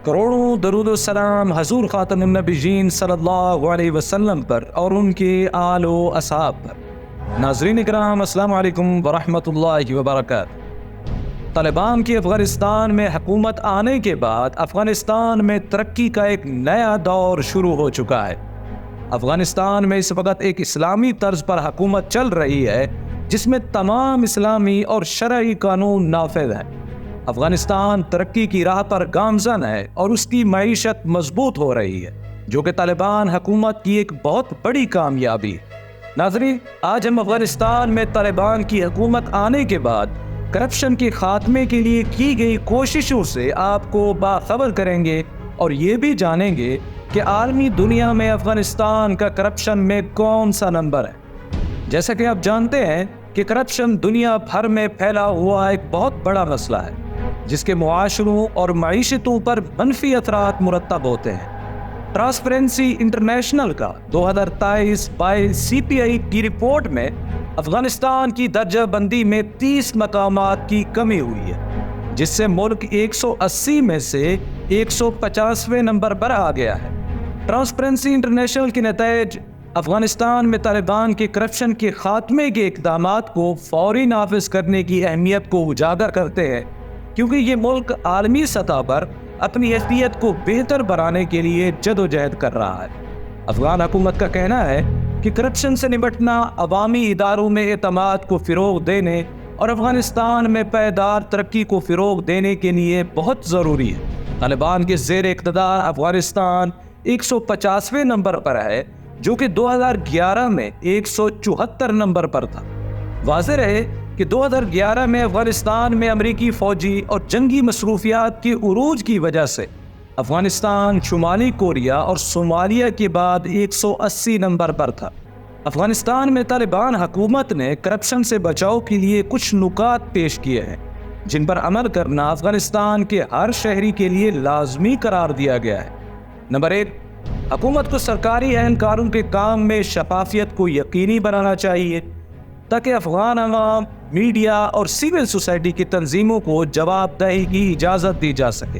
کروڑوں درود و سلام حضور خاتم النبیین صلی اللہ علیہ وسلم پر اور ان کے آل و اصحاب پر۔ ناظرین اکرام، السلام علیکم ورحمۃ اللہ وبرکاتہ۔ طالبان کی افغانستان میں حکومت آنے کے بعد افغانستان میں ترقی کا ایک نیا دور شروع ہو چکا ہے۔ افغانستان میں اس وقت ایک اسلامی طرز پر حکومت چل رہی ہے جس میں تمام اسلامی اور شرعی قانون نافذ ہیں۔ افغانستان ترقی کی راہ پر گامزن ہے اور اس کی معیشت مضبوط ہو رہی ہے، جو کہ طالبان حکومت کی ایک بہت بڑی کامیابی ہے۔ ناظرین، آج ہم افغانستان میں طالبان کی حکومت آنے کے بعد کرپشن کے خاتمے کے لیے کی گئی کوششوں سے آپ کو باخبر کریں گے اور یہ بھی جانیں گے کہ عالمی دنیا میں افغانستان کا کرپشن میں کون سا نمبر ہے۔ جیسا کہ آپ جانتے ہیں کہ کرپشن دنیا بھر میں پھیلا ہوا ایک بہت بڑا مسئلہ ہے جس کے معاشروں اور معیشتوں پر منفی اثرات مرتب ہوتے ہیں۔ ٹرانسپیرنسی انٹرنیشنل کا 2023-22 CPI کی رپورٹ میں افغانستان کی درجہ بندی میں 30 مقامات کی کمی ہوئی ہے، جس سے ملک 180 میں سے 150ویں نمبر پر آ گیا ہے۔ ٹرانسپیرنسی انٹرنیشنل کے نتائج افغانستان میں طالبان کے کرپشن کے خاتمے کے اقدامات کو فوری نافذ کرنے کی اہمیت کو اجاگر کرتے ہیں، کیونکہ یہ ملک عالمی سطح پر اپنی حیثیت کو بہتر بنانے کے لیے جدوجہد کر رہا ہے۔ افغان حکومت کا کہنا ہے کہ کرپشن سے نمٹنا عوامی اداروں میں اعتماد کو فروغ دینے اور افغانستان میں پائیدار ترقی کو فروغ دینے کے لیے بہت ضروری ہے۔ طالبان کے زیر اقتدار افغانستان 150ویں نمبر پر ہے، جو کہ 2011 میں 174 نمبر پر تھا۔ واضح رہے کہ 2011 میں افغانستان میں امریکی فوجی اور جنگی مصروفیات کے عروج کی وجہ سے افغانستان شمالی کوریا اور صومالیہ کے بعد 180 نمبر پر تھا۔ افغانستان میں طالبان حکومت نے کرپشن سے بچاؤ کے لیے کچھ نکات پیش کیے ہیں جن پر عمل کرنا افغانستان کے ہر شہری کے لیے لازمی قرار دیا گیا ہے۔ نمبر 1، حکومت کو سرکاری اہلکاروں کے کام میں شفافیت کو یقینی بنانا چاہیے تاکہ افغان عوام، میڈیا اور سول سوسائٹی کی تنظیموں کو جواب دہی کی اجازت دی جا سکے۔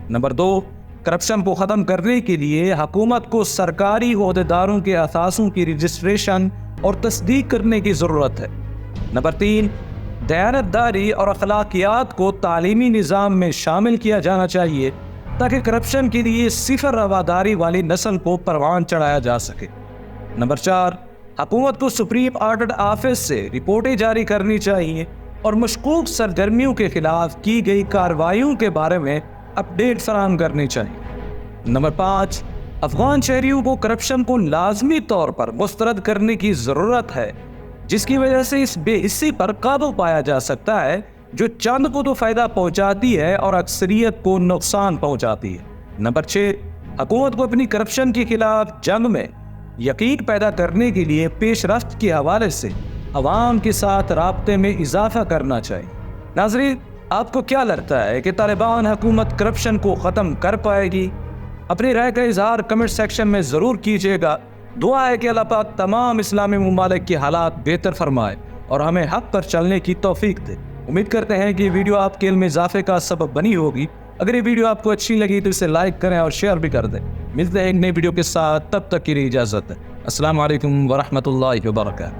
نمبر 2، کرپشن کو ختم کرنے کے لیے حکومت کو سرکاری عہدیداروں کے اثاثوں کی رجسٹریشن اور تصدیق کرنے کی ضرورت ہے۔ نمبر 3، دیانتداری اور اخلاقیات کو تعلیمی نظام میں شامل کیا جانا چاہیے تاکہ کرپشن کے لیے صفر رواداری والی نسل کو پروان چڑھایا جا سکے۔ نمبر 4، حکومت کو سپریم آڈٹ آفس سے رپورٹیں جاری کرنی چاہیے اور مشکوک سرگرمیوں کے خلاف کی گئی کارروائیوں کے بارے میں اپڈیٹ فراہم کرنی چاہیے۔ نمبر 5، افغان شہریوں کو کرپشن کو لازمی طور پر مسترد کرنے کی ضرورت ہے، جس کی وجہ سے اس بے حسی پر قابو پایا جا سکتا ہے جو چند کو تو فائدہ پہنچاتی ہے اور اکثریت کو نقصان پہنچاتی ہے۔ نمبر 6، حکومت کو اپنی کرپشن کے خلاف جنگ میں یقین پیدا کرنے کے لیے پیش رفت کے حوالے سے عوام کے ساتھ رابطے میں اضافہ کرنا چاہیے۔ ناظرین، آپ کو کیا لگتا ہے کہ طالبان حکومت کرپشن کو ختم کر پائے گی؟ اپنی رائے کا اظہار کمنٹ سیکشن میں ضرور کیجیے گا۔ دعا ہے کہ اللہ پاک تمام اسلامی ممالک کے حالات بہتر فرمائے اور ہمیں حق پر چلنے کی توفیق دے۔ امید کرتے ہیں کہ یہ ویڈیو آپ کے علم میں اضافے کا سبب بنی ہوگی۔ اگر یہ ویڈیو آپ کو اچھی لگی تو اسے لائک کریں اور شیئر بھی کر دیں۔ ملتے ہیں ایک نئی ویڈیو کے ساتھ، تب تک کے لیے اجازت ہے۔ السلام علیکم ورحمۃ اللہ وبرکاتہ۔